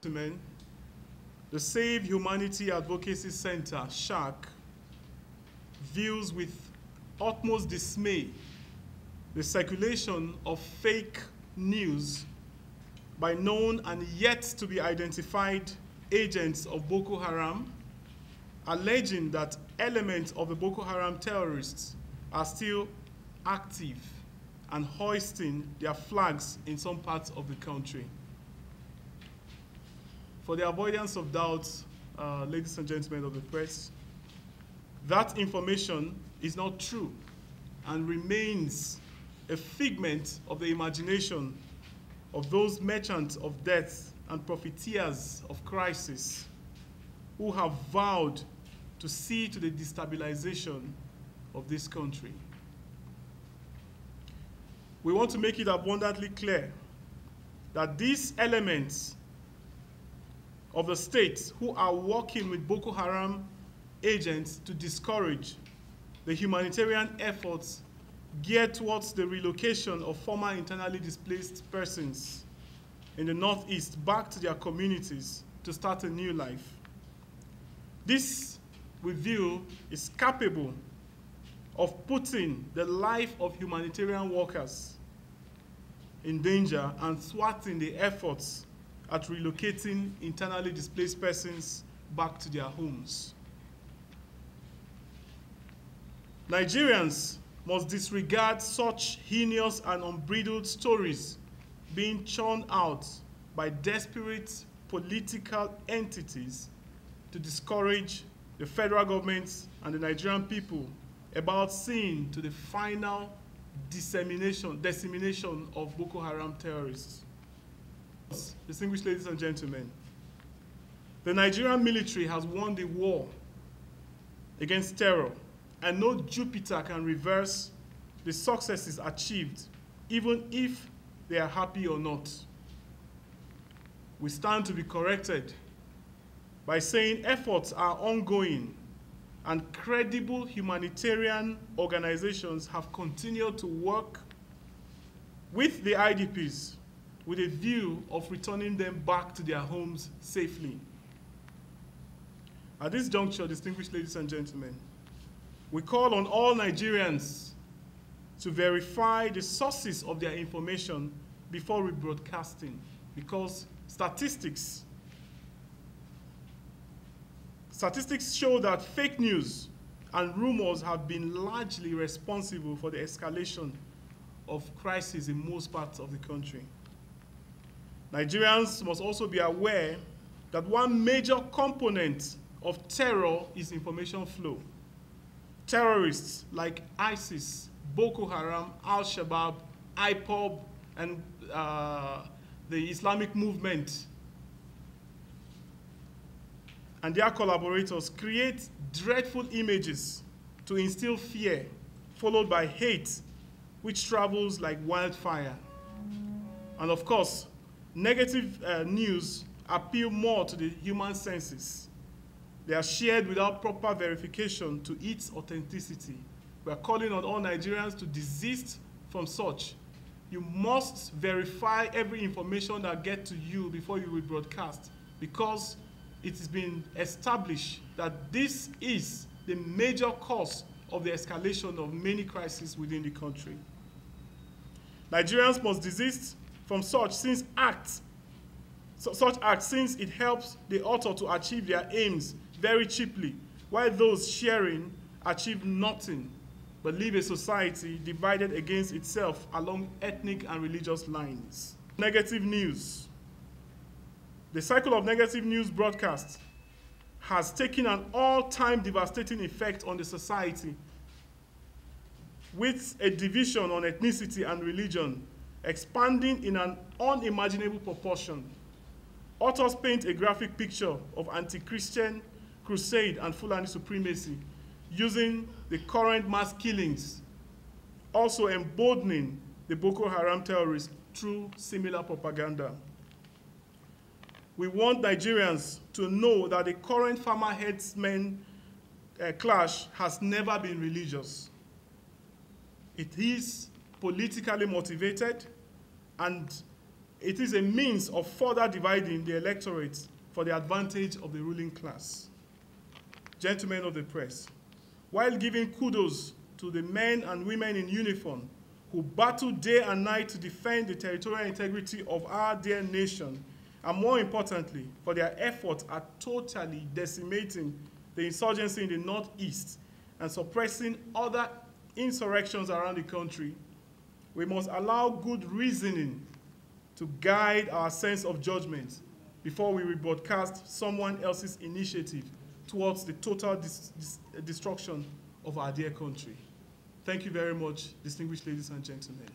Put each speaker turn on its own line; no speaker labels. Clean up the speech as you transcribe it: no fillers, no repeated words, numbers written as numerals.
Gentlemen, the Save Humanity Advocacy Center, SHAC, views with utmost dismay the circulation of fake news by known and yet to be identified agents of Boko Haram, alleging that elements of the Boko Haram terrorists are still active and hoisting their flags in some parts of the country. For the avoidance of doubt, ladies and gentlemen of the press, that information is not true and remains a figment of the imagination of those merchants of death and profiteers of crisis who have vowed to see to the destabilization of this country. We want to make it abundantly clear that these elements of the state who are working with Boko Haram agents to discourage the humanitarian efforts geared towards the relocation of former internally displaced persons in the Northeast back to their communities to start a new life. This, we view, is capable of putting the life of humanitarian workers in danger and thwarting the efforts at relocating internally displaced persons back to their homes. Nigerians must disregard such heinous and unbridled stories being churned out by desperate political entities to discourage the federal government and the Nigerian people about seeing to the final dissemination of Boko Haram terrorists. Distinguished ladies and gentlemen, the Nigerian military has won the war against terror, and no Jupiter can reverse the successes achieved, even if they are happy or not. We stand to be corrected by saying efforts are ongoing and credible humanitarian organizations have continued to work with the IDPs with a view of returning them back to their homes safely. At this juncture, distinguished ladies and gentlemen, we call on all Nigerians to verify the sources of their information before rebroadcasting, because statistics show that fake news and rumors have been largely responsible for the escalation of crises in most parts of the country. Nigerians must also be aware that one major component of terror is information flow. Terrorists like ISIS, Boko Haram, Al-Shabaab, IPOB, and the Islamic movement and their collaborators create dreadful images to instill fear, followed by hate, which travels like wildfire. And of course, negative news appeal more to the human senses. They are shared without proper verification to its authenticity. We are calling on all Nigerians to desist from such. You must verify every information that gets to you before you rebroadcast, because it has been established that this is the major cause of the escalation of many crises within the country. Nigerians must desist from such acts since it helps the author to achieve their aims very cheaply, while those sharing achieve nothing but leave a society divided against itself along ethnic and religious lines. Negative news. The cycle of negative news broadcasts has taken an all-time devastating effect on the society, with a division on ethnicity and religion expanding in an unimaginable proportion. Authors paint a graphic picture of anti-Christian crusade and Fulani supremacy using the current mass killings, also emboldening the Boko Haram terrorists through similar propaganda. We want Nigerians to know that the current farmer-herdsmen clash has never been religious. It is politically motivated and it is a means of further dividing the electorate for the advantage of the ruling class. Gentlemen of the press, while giving kudos to the men and women in uniform who battle day and night to defend the territorial integrity of our dear nation, and more importantly, for their efforts at totally decimating the insurgency in the Northeast and suppressing other insurrections around the country, we must allow good reasoning to guide our sense of judgment before we rebroadcast someone else's initiative towards the total destruction of our dear country. Thank you very much, distinguished ladies and gentlemen.